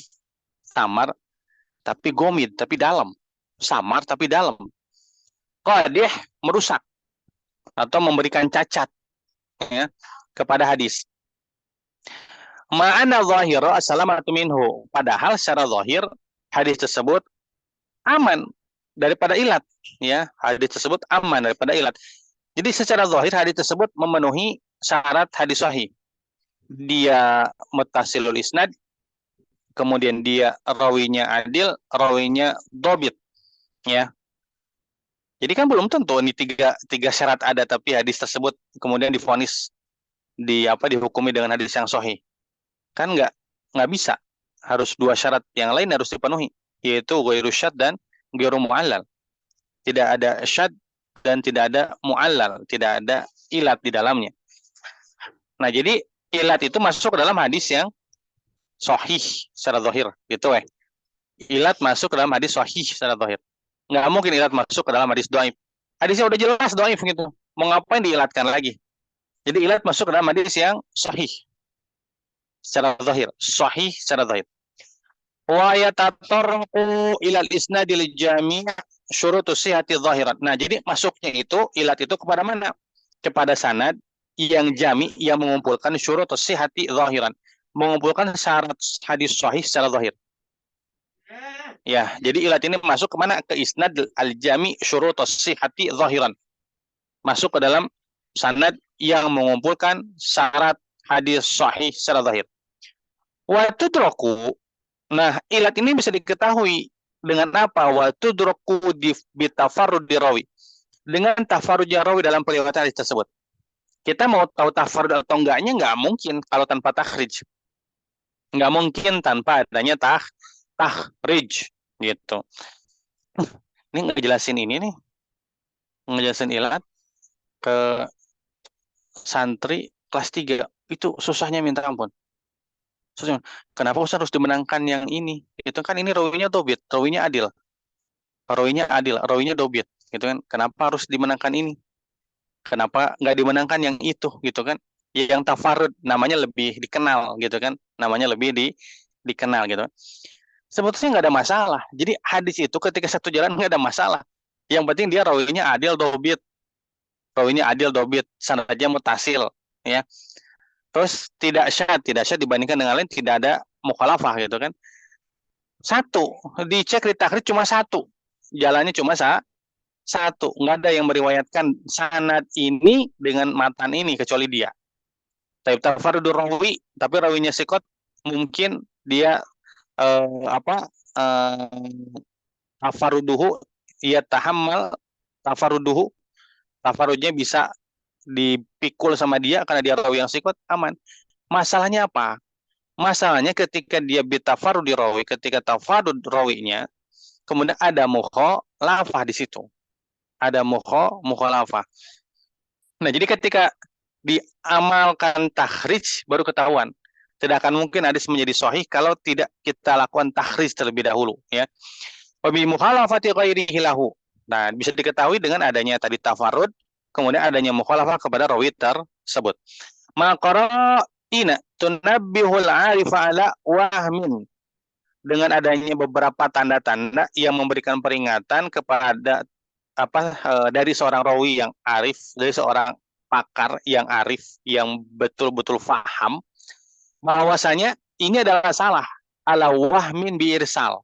tapi ghamid tapi dalam, samar tapi dalam. Qadih, merusak atau memberikan cacat ya, kepada hadis. Ma'ana zahira as-salamatu minhu, padahal secara zahir hadis tersebut aman daripada ilat ya, hadis tersebut aman daripada ilat. Jadi secara zahir hadis tersebut memenuhi syarat hadis sahih. Dia muttasilul isnad, kemudian dia rawinya adil, rawinya dhabit ya. Jadi kan belum tentu ini tiga syarat ada, tapi hadis tersebut kemudian divonis dihukumi dengan hadis yang sahih. Kan nggak bisa. Harus 2 syarat yang lain harus dipenuhi, yaitu ghairu syadz dan ghairu mu'allal. Tidak ada syadz dan tidak ada mu'allal, tidak ada ilat di dalamnya. Nah, jadi ilat itu masuk ke dalam hadis yang sahih secara zahir, gitu Ilat masuk ke dalam hadis sahih secara zahir. Nggak mungkin ilat masuk ke dalam hadis dhaif. Hadisnya udah jelas dhaif gitu. Mau ngapain diilatkan lagi? Jadi ilat masuk ke dalam hadis yang sahih secara zahir, sahih secara zahir. Wa yatatarqu ilal isnadil jami' syurutus sihhati zahiran. Nah, jadi masuknya itu ilat itu kepada mana? Kepada sanad yang jami, yang mengumpulkan syurutus sihhati zahiran, mengumpulkan syarat hadis sahih secara zahir. Ya, jadi ilat ini masuk kemana? Ke isnad al-jami syurutus sihhati zahiran. Masuk ke dalam sanad yang mengumpulkan syarat hadis sahih secara zahir. Wa tudraku. Nah, ilat ini bisa diketahui dengan apa? Wa tudraku bi tafarrudi rawi. Dengan tafarrudnya rawi dalam periwayatan hadis tersebut. Kita mau tahu tafarrud atau enggaknya nggak mungkin kalau tanpa takhrij. Nggak mungkin tanpa adanya takhrij gitu. Ini ngejelasin ini nih. Ngejelasin ilat ke santri kelas 3 itu susahnya minta ampun. Susah. Kenapa Ustaz harus dimenangkan yang ini? Itu kan ini rawinya dobit, rawinya adil. Rawinya dobit, gitu kan. Kenapa harus dimenangkan ini? Kenapa nggak dimenangkan yang itu, gitu kan? Yang tafarud namanya lebih dikenal, gitu kan? Namanya lebih dikenal, gitu. Sebetulnya nggak ada masalah. Jadi hadis itu ketika satu jalan nggak ada masalah. Yang penting dia rawinya adil dobit. Rawinya adil dobit, sanadnya mutasil, ya. Terus tidak syad dibandingkan dengan lain, tidak ada mukhalafah gitu kan. Satu, dicek di takhrij cuma satu. Jalannya cuma satu. Nggak ada yang meriwayatkan sanad ini dengan matan ini kecuali dia. Tapi tafarrudur rawi, tapi rawinya sikot mungkin dia tafarruduhu ia tahammal tafarruduhu, tafarrudnya bisa dipikul sama dia karena dia rawi yang sikot, aman. Masalahnya apa? Masalahnya ketika dia bitafarud di rawi, ketika tafarud rawinya, kemudian ada mukhalafah di situ. Ada mukhalafah. Nah, jadi ketika diamalkan takhrij baru ketahuan. Tidak akan mungkin hadis menjadi sahih kalau tidak kita lakukan takhrij terlebih dahulu, ya. Wa bi mukhalafati ghairihi lahu. Nah, bisa diketahui dengan adanya tadi tafarud, kemudian adanya mukhalafah kepada rawi tersebut. Maqara'ina tunabbihul 'arifa 'ala wahmin. Dengan adanya beberapa tanda-tanda yang memberikan peringatan kepada dari seorang rawi yang arif, dari seorang pakar yang arif, yang betul-betul faham bahwasanya ini adalah salah, ala wahmin bi irsal.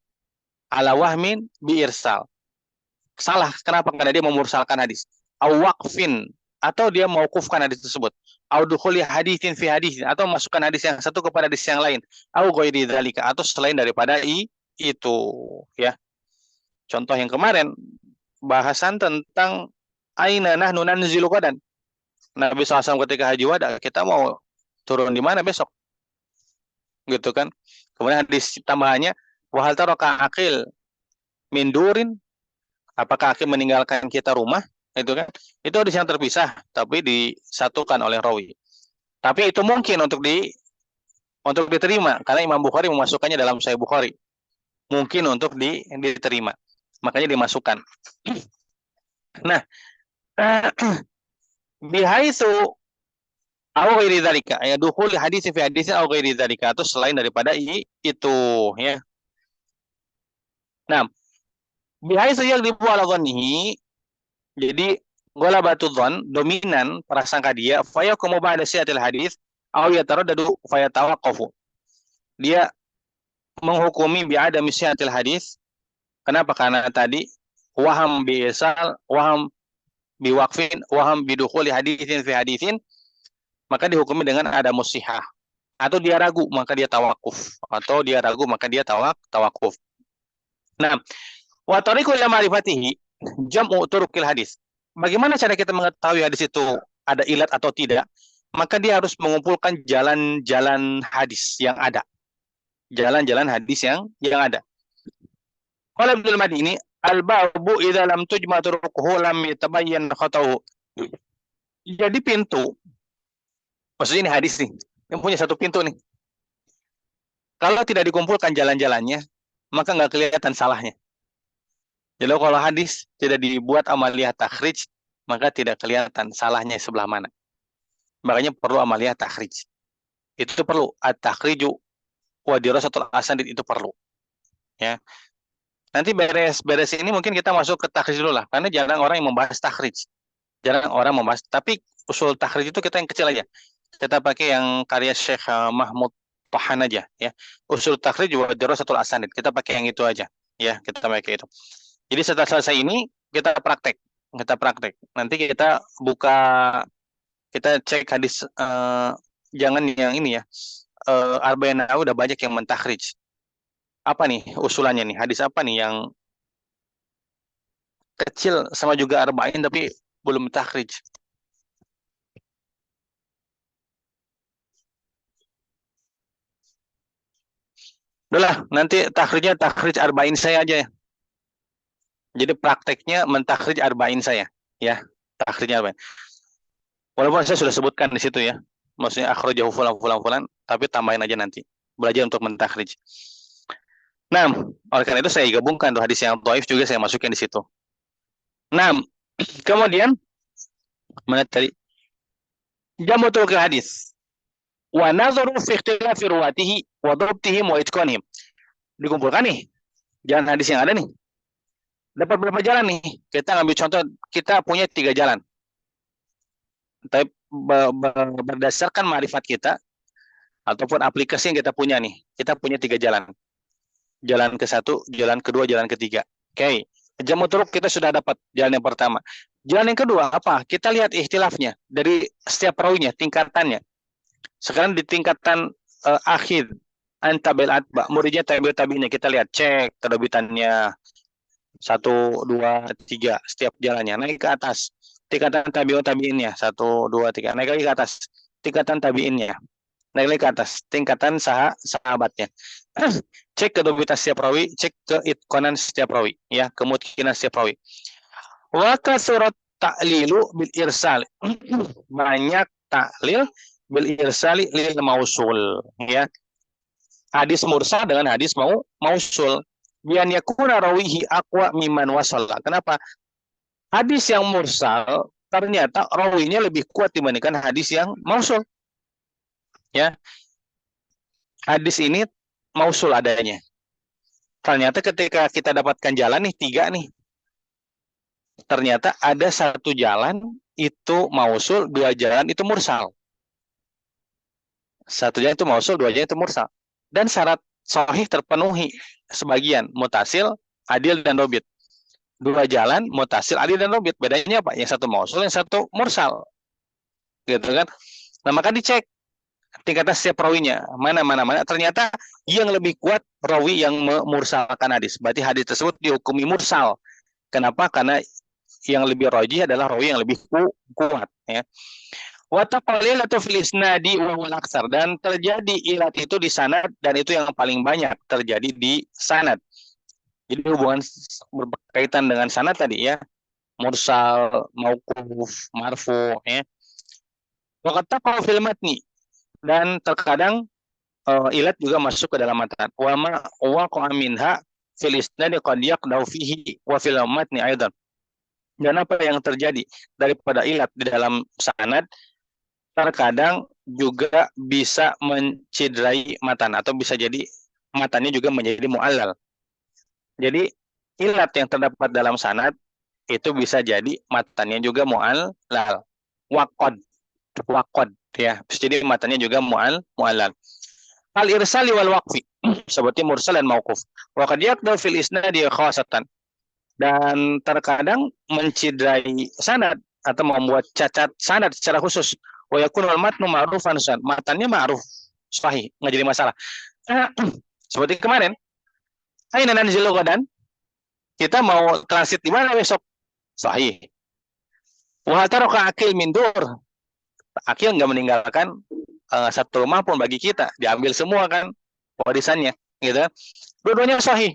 Ala wahmin bi irsal. Salah, kenapa? Karena dia memursalkan hadis. Awaqfin, atau dia mauqufkan hadis tersebut. Au dukhuli haditsin fi haditsin, atau masukkan hadis yang satu kepada hadis yang lain. Au ghairi dzalika, atau selain daripada itu, ya. Contoh yang kemarin bahasan tentang aina nahnu nanzilu qadan. Nabi SAW ketika haji wada, kita mau turun di mana besok? Gitu kan. Kemudian hadis tambahannya wa hal taraka aqil min durin, apakah Hakim meninggalkan kita rumah, itu kan, itu hadis yang terpisah tapi disatukan oleh rawi. Tapi itu mungkin untuk diterima karena Imam Bukhari memasukkannya dalam Sahih Bukhari, mungkin untuk diterima, makanya dimasukkan. Nah, bihaitsu au ghairi dzalika, ya dukhul hadis fi hadisin au ghairi dzalika, atau selain daripada itu, ya. Nah, bihaitsu yaghlibu ala dhannihi, jadi ghalabatu dzan, dominan prasangka dia, fa yakumu ba'da sihatil hadis au yataraddadu fa yatawaqqafu. Dia menghukumi bi adami sihatil hadis. Kenapa? Karena tadi waham bi isal, waham bi waqfin, waham bi dukhuli haditsin fi haditsin, maka dihukumi dengan ada musihah. Atau dia ragu, maka dia tawakuf. Atau dia ragu, maka dia tawakuf. Nah, wa tariqu ila ma'rifatihi jam'u turuqil hadis. Bagaimana cara kita mengetahui hadis itu ada ilat atau tidak? Maka dia harus mengumpulkan jalan-jalan hadis yang ada. Jalan-jalan hadis yang ada. Qala Ibnu Madini, Al-babu idza lam tujma turuquhu lam yatabayyan khata'uhu. Jadi pintu, maksudnya ini hadis nih, yang punya satu pintu nih. Kalau tidak dikumpulkan jalan-jalannya, maka nggak kelihatan salahnya. Jadi kalau hadis tidak dibuat amaliyah takhrij, maka tidak kelihatan salahnya sebelah mana. Makanya perlu amaliyah takhrij. Itu perlu at-takhriju wa dirasatul asanid, itu perlu. Ya. Nanti beres ini mungkin kita masuk ke takhrij dulu lah, karena jarang orang yang membahas takhrij. Jarang orang membahas, tapi usul takhrij itu kita yang kecil aja. Kita pakai yang karya Syekh Mahmud Tahan aja ya. Usul takhrij wa dirasatul asanid. Kita pakai yang itu aja. Ya, kita pakai itu. Jadi setelah selesai ini kita praktek. Kita praktek. Nanti kita buka, kita cek hadis, jangan yang ini ya. Arba'in Nawawi udah banyak yang mentakhrij. Apa nih usulannya nih? Hadis apa nih yang kecil sama juga arba'in tapi belum takhrij? Udahlah, nanti takhrij arba'in saya aja ya. Jadi prakteknya mentakhrij arba'in saya, ya. Takhrijnya arba'in. Walaupun saya sudah sebutkan di situ ya. Maksudnya akhrajahu fulan fulan fulan, tapi tambahin aja nanti. Belajar untuk mentakhrij. Nah, oleh karena itu saya gabungkan tuh hadis yang dhaif juga saya masukin di situ. Nah, kemudian mana tadi? Jamu ke hadis. Wa nadharu fi ikhtilafi ruwatihi wa dhabtihim wa itqanihim. Dikumpulkan nih jalan hadis yang ada nih. Dapat berapa jalan nih? Kita ambil contoh, kita punya 3 jalan. Tapi berdasarkan marifat kita ataupun aplikasi yang kita punya nih, kita punya 3 jalan. Jalan ke-1, jalan kedua, jalan ketiga. Oke. Jamu turuk kita sudah dapat jalan yang pertama. Jalan yang kedua apa? Kita lihat ikhtilafnya dari setiap perawinya, tingkatannya. Sekarang di tingkatan akhir antabil atba, muridnya tabi'ut tabi'innya, kita lihat, cek terbitannya 1, 2, 3 setiap jalannya, naik ke atas. Tingkatan tabi'ut tabi'innya 1, 2, 3, naik lagi ke atas. Tingkatan tabi'innya, naik lagi ke atas. Tingkatan sahabatnya. Cek kedobitan setiap rawi, cek keitqanan setiap rawi, ya, kemungkinan setiap rawi. Wa kasurat ta'lilu bil irsal. Banyak ta'lil bil irsali lil mausul, ya. Hadis mursal dengan hadis mausul. Bian yakuna rawihi aqwa mimman wasalla. Kenapa? Hadis yang mursal ternyata rawinya lebih kuat dibandingkan hadis yang mausul. Ya. Hadis ini mausul adanya. Ternyata ketika kita dapatkan jalan nih 3 nih. Ternyata ada 1 jalan itu mausul, 2 jalan itu mursal. 1 jalan itu mausul, 2 jalan itu mursal. Dan syarat sahih terpenuhi sebagian, mutasil, adil dan dobit. 2 jalan mutasil, adil dan dobit. Bedanya apa? Yang 1 mausul, yang 1 mursal. Gitu kan? Nah, maka dicek tingkatan setiap rawinya, mana. Ternyata yang lebih kuat rawi yang memursalkan hadis. Berarti hadis tersebut dihukumi mursal. Kenapa? Karena yang lebih rajih adalah rawi yang lebih kuat, ya. Wa taqlilatu fil isnadi wa huwa aksar, dan terjadi ilat itu di sanad, dan itu yang paling banyak terjadi di sanad. Jadi hubungan berkaitan dengan sanad tadi ya, mursal, mauquf, marfu, ya. Wa qad taqa'u fil matni, dan terkadang ilat juga masuk ke dalam matan. Wa ma waqa'a minha fil isnadi qad yaqdau fihi wa fil matni aidan. Dan apa yang terjadi daripada ilat di dalam sanad terkadang juga bisa menciderai matan, atau bisa jadi matannya juga menjadi mu'allal. Jadi ilat yang terdapat dalam sanad itu bisa jadi matannya juga mu'allal. Waqad ya. Jadi matannya juga mu'allal. Al irsali wal waqfi seperti mursal dan mauquf. Wa qad yaqdau fil isnadi khasatan, dan terkadang menciderai sanad atau membuat cacat sanad secara khusus. Wa yakunu al-matnu ma'rufan, matannya ma'ruf, sahih, nggak jadi masalah. Seperti kemarin, aina nanzilu ghadan, kita mau transit di mana besok, sahih. Wa taraka akil min dur, akil nggak meninggalkan 1 rumah pun bagi kita, diambil semua kan warisannya, gitu. Dua-duanya sahih.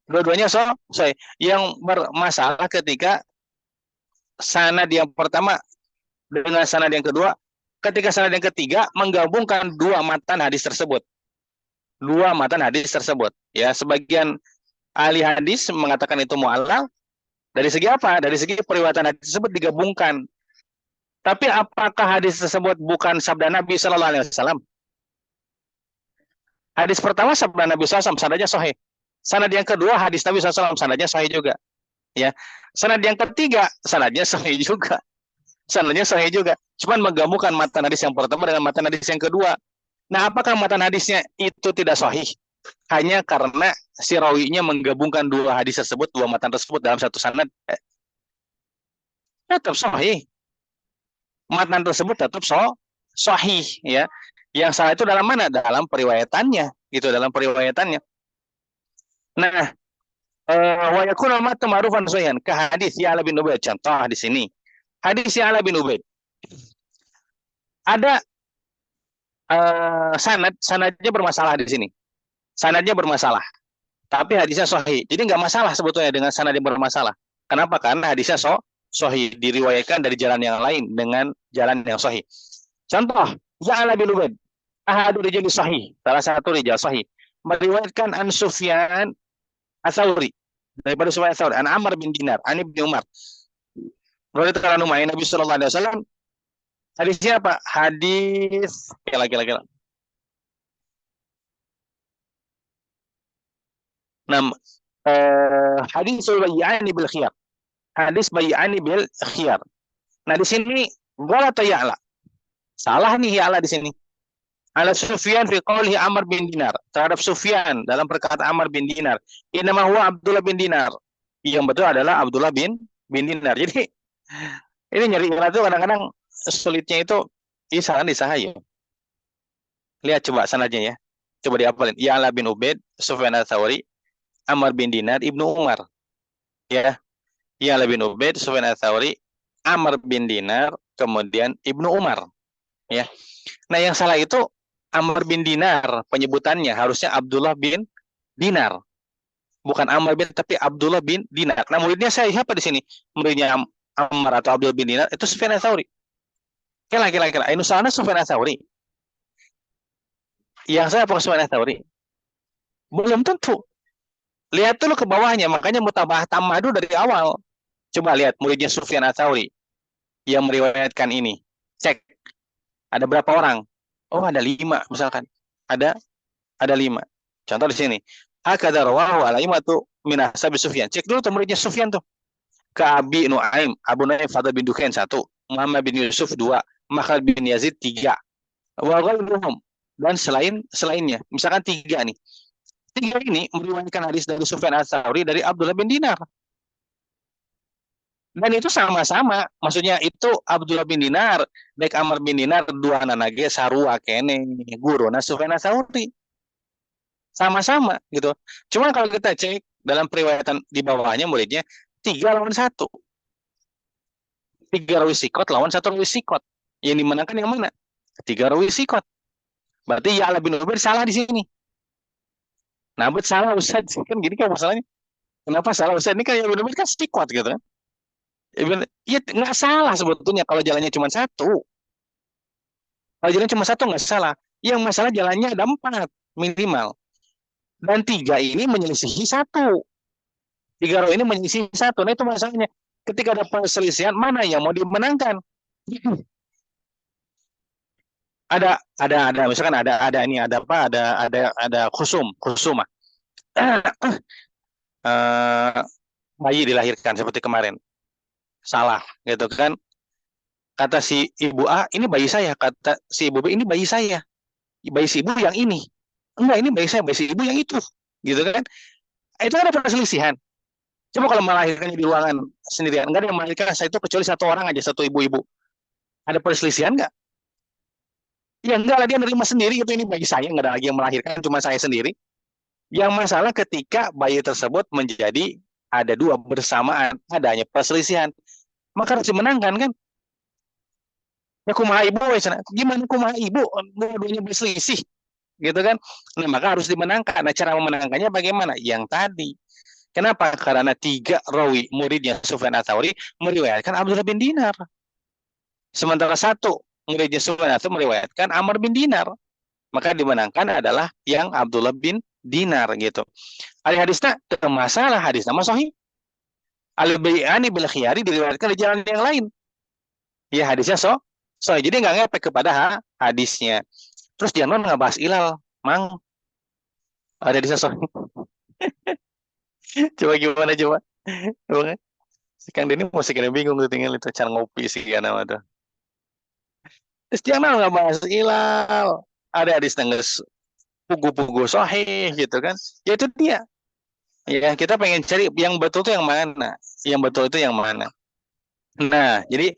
Dua-duanya sahih. Yang bermasalah ketika sanad yang pertama dengan sanad yang kedua, ketika sanad yang ketiga menggabungkan dua matan hadis tersebut. Dua matan hadis tersebut. Ya, sebagian ahli hadis mengatakan itu mu'allal. Dari segi apa? Dari segi periwayatan hadis tersebut digabungkan. Tapi apakah hadis tersebut bukan sabda Nabi Shallallahu Alaihi Wasallam? Hadis pertama sabda Nabi SAW, sanadnya sahih. Sanad yang kedua hadis Nabi SAW, sanadnya sahih juga. Ya, sanad yang ketiga sanadnya sahih juga. Sanadnya sahih juga. Cuman menggabungkan matan hadis yang pertama dengan matan hadis yang kedua. Nah, apakah matan hadisnya itu tidak sahih? Hanya karena si rawinya menggabungkan dua hadis tersebut, dua matan tersebut dalam satu sanad, tetap sahih. Matan tersebut tetap sahih, ya. Yang salah itu dalam mana? Dalam periwayatannya, gitu, dalam periwayatannya. Nah, wa yakunu matan ma'rufan sahihan ka hadis Ya'la bin Ubaid. Contoh di sini. Hadis Ya'la bin Ubaid. Ada sanadnya bermasalah di sini. Sanadnya bermasalah. Tapi hadisnya sahih. Jadi nggak masalah sebetulnya dengan sanad yang bermasalah. Kenapa? Karena hadisnya sahih, diriwayatkan dari jalan yang lain dengan jalan yang sahih. Contoh, Ya'la bin Ubaid, ahadu rijal sahih, salah satu rijal sahih, meriwayatkan an Sufyan Ats-Tsauri, daripada Sufyan Ats-Tsauri, an Amr bin Dinar, an Ibnu Umar. Radhiyallahu anhu, Nabi sallallahu alaihi wasallam, hadisnya apa? Hadis kira-kira. Nam hadis bayyani bil khiyar. Hadis bayyani bil khiyar. Nah, di sini ghalata Ya'la. Salah nih Ya'la di sini. Ala Sufyan fi qawlihi Amr bin Dinar. Terhadap Sufyan dalam perkataan Amr bin Dinar. Inama huwa Abdullah bin Dinar. Yang betul adalah Abdullah bin Dinar. Jadi ini nyari Ya'la itu kadang-kadang sulitnya itu isahan ya. Lihat coba sanadnya ya. Coba dihafalin. Ya'la bin Ubaid, Sufyan Ats-Tsauri, Amr bin Dinar, Ibnu Umar. Ya. Ya'la bin Ubaid, Sufyan Ats-Tsauri, Amr bin Dinar, kemudian Ibnu Umar. Ya. Nah, yang salah itu Amr bin Dinar, penyebutannya harusnya Abdullah bin Dinar. Bukan Amr bin, tapi Abdullah bin Dinar. Nah, muridnya saya siapa di sini? Muridnya Amr atau Abdullah bin Dinar itu Sufyan Ats-Tsauri. Kira-kira. Ini soalnya Sufyan Ats-Tsauri. Yang saya apa Sufyan Ats-Tsauri? Belum tentu. Lihat dulu ke bawahnya, makanya mutabah tamadu dari awal. Coba lihat muridnya Sufyan Ats-Tsauri yang meriwayatkan ini. Cek. Ada berapa orang? Oh, ada 5 misalkan. Ada 5. Contoh di sini. Hakadha rawahu al-a'immatu min ashabi Sufyan. Cek dulu tuh muridnya Sufyan tuh. Ka Abi Nuaim, Abu Nuaim Fadl bin Dukain 1, Muhammad bin Yusuf 2, Makhlad bin Yazid 3. Wa ghairuhum, dan selainnya. Misalkan 3 nih. 3 ini meriwayatkan hadis dari Sufyan Ats-Tsauri dari Abdullah bin Dinar. Dan itu sama-sama, maksudnya itu Abdullah bin Dinar, baik Amr bin Dinar, dua nanage sarua kene guru nah Sufyan Ats-Tsauri. Sama-sama gitu. Cuma kalau kita cek dalam periwayatan di bawahnya muridnya 3 lawan 1. 3 rawi sikot lawan 1 rawi sikot. Yang dimenangkan yang mana? 3 rawi sikot. Berarti Ya'la bin Ubaid salah di sini. Nah, salah Ustaz. Kan gini kan masalahnya. Kenapa salah Ustaz? Ini kan Ya'la bin Ubaid kan sikot gitu kan. Iya, nggak salah sebetulnya kalau jalannya cuma 1. Kalau jalannya cuma 1 nggak salah. Yang masalah jalannya ada 4 minimal. Dan 3 ini menyelisihi 1. 3 rawi ini menyelisihi 1. Nah, itu masalahnya. Ketika ada perselisihan, mana yang mau dimenangkan? Ada misalkan ada ini ada apa? Ada khusumah. Bayi dilahirkan seperti kemarin. Salah gitu kan. Kata si ibu A, ini bayi saya. Kata si ibu B, ini bayi saya. Bayi si ibu yang ini. Enggak, ini bayi saya, bayi si ibu yang itu. Gitu kan. Itu ada perselisihan. Coba kalau melahirkannya di ruangan sendirian, enggak ada yang melahirkan saya itu kecuali 1 orang aja, 1 ibu-ibu. Ada perselisihan enggak? Ya enggak lah, dia nerima sendiri itu, ini bayi saya, enggak ada lagi yang melahirkan, cuma saya sendiri. Yang masalah ketika bayi tersebut menjadi ada 2 bersamaan, adanya perselisihan. Maka harus dimenangkan kan? Ya kumaha ibu, gimana kumaha ibu? Dua-duanya berselisih. Gitu kan? Nah, maka harus dimenangkan. Nah, cara memenangkannya bagaimana? Yang tadi. Kenapa? Karena 3 rawi muridnya Sufyan Ats-Tsauri meriwayatkan Abdullah bin Dinar. Sementara 1 muridnya Sufyan Ats-Tsauri meriwayatkan Amr bin Dinar. Maka dimenangkan adalah yang Abdullah bin Dinar gitu. Hadisnya masalah hadis nama sahih. Al-Bai'ani bil khiyari diriwayatkan di jalan yang lain. Ya hadisnya so jadi nggak ngepek kepada hadisnya. Terus jangan nggak bahas ilal, mang ada hadisnya sahih. Coba gimana coba? Si Kang Denny masih kena bingung tuh tinggal itu cara ngopi sih kan nama tuh. Terus jangan nggak bahas ilal. Ada hadis nengges pugu-pugu sahih gitu kan. Ya itu dia. Ya kita pengen cari yang betul itu yang mana? Yang betul itu yang mana? Nah, jadi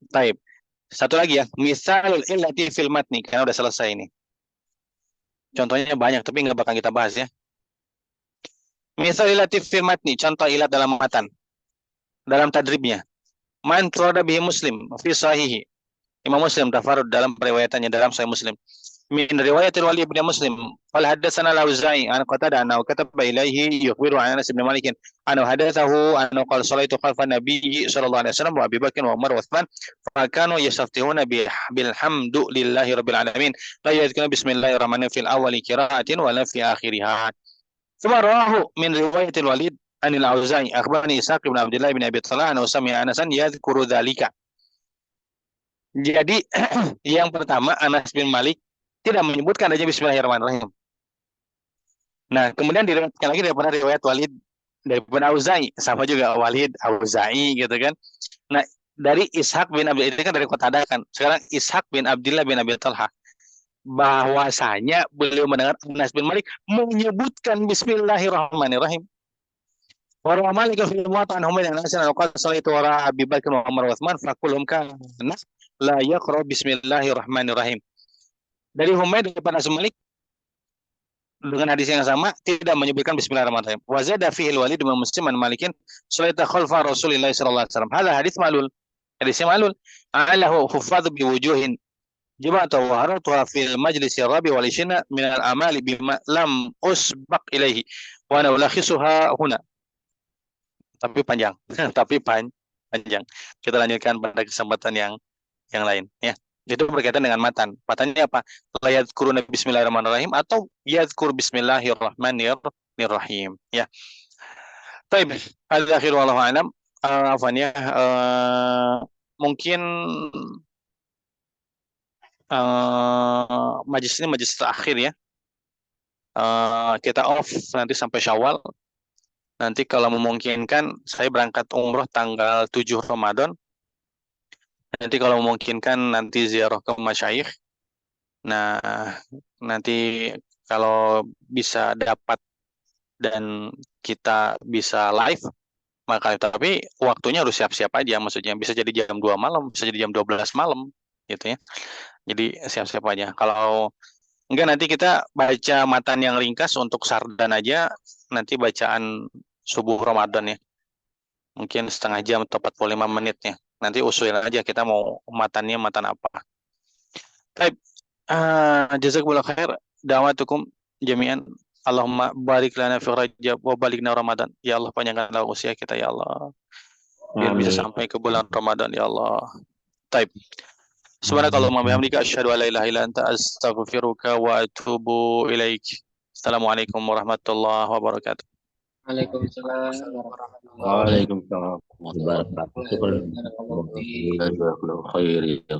taib. Satu lagi ya, misalul illati fil matni, karena udah selesai ini. Contohnya banyak tapi nggak bakal kita bahas ya. Misal illati fil matni, contoh ilat dalam matan, dalam tadribnya. Man turada bihi Muslim fi sahihi. Imam Muslim tafarud dalam periwayatannya dalam Sahih Muslim. Min riwayatil Wali bin Muslim, qala haddatsana al-Auza'i an Qatada annahu kataba ilaihi yukhbiru an Anas bin Malik annahu hadatsahu annahu qala salaitu khalfa nabiyyi sallallahu alaihi wasallam wa Abi Bakr wa Umar wa Utsman fa kanu yastaftihuna bil hamdu lillahi rabbil alamin la yadhkuruna bismillahirrahmanirrahim fil awwali qira'atin wa la fi akhiriha. Thumma rawahu min riwayatil Walid an al-Auza'i akhbarani Ishaq bin Abdullah bin Abi Talha annahu sami'a Anasan yadhkuru dzalika. Jadi yang pertama Anas bin Malik tidak menyebutkan aja Bismillahirrahmanirrahim. Nah, kemudian diriwayatkan lagi daripada riwayat Walid daripada Auza'i, sama juga Walid Auza'i gitu kan. Nah, dari Ishaq bin Abdullah itu kan dari Qatadah kan. Sekarang Ishaq bin Abdullah bin Abi Talha bahwasanya beliau mendengar Anas bin Malik menyebutkan Bismillahirrahmanirrahim. Wa Malik fil Muwatta an Humayd an Anas qala salaitu wara Abi Bakr wa Umar wa Utsman fa kulluhum kana la yaqra Bismillahirrahmanirrahim. Dari Humayd daripada Malik dengan hadis yang sama tidak menyebutkan Bismillahirrahmanirrahim. Wa zada fihi al-Walid bin Muslim an Malikin salaita khalfa Rasulillah sallallahu alaihi wasallam. Hadha hadis malul. Hadisnya malul. Alahu huffaz bi wujuhin jibata wa haratuha fil majlis ar-rabi wal 20 min al-amali bima lam usbaq ilaihi wa ana ulakhisuha huna. Tapi panjang. Tapi panjang. Kita lanjutkan pada kesempatan yang lain ya. Itu berkaitan dengan matan. Matannya apa? La yadhkuruna bismillahirrahmanirrahim atau yadhkur bismillahirrahmanirrahim. Ya. Baik. Al-akhir wallahu a'lam. Afwan ya. Mungkin majlis ini majlis terakhir ya. Kita off nanti sampai Syawal. Nanti kalau memungkinkan saya berangkat umroh tanggal 7 Ramadan. Nanti kalau memungkinkan nanti ziarah ke masyayikh. Nah, nanti kalau bisa dapat dan kita bisa live, maka tapi waktunya harus siap-siap aja. Maksudnya bisa jadi jam 2 malam, bisa jadi jam 12 malam gitu ya. Jadi siap-siap aja. Kalau enggak nanti kita baca matan yang ringkas untuk sardan aja, nanti bacaan subuh Ramadan ya. Mungkin setengah jam atau 45 menitnya. Nanti usulin aja kita mau matannya matan apa. Baik, jazakumullah khair. Da'watukum jami'an. Allahumma barik lana fi Rajab wa balikna Ramadan. Ya Allah panjangkanlah usia kita ya Allah. Biar bisa sampai ke bulan Ramadan ya Allah. Baik. Subhanakallahumma bihamdika asyhadu an la ilaha illa anta astaghfiruka wa atubu ilaik. Assalamualaikum warahmatullahi wabarakatuh.
Waalaikumsalam warahmatullahi
Waalaikumsalam warahmatullahi wabarakatuh.
wabarakatuh.
Jazakallahu khairan.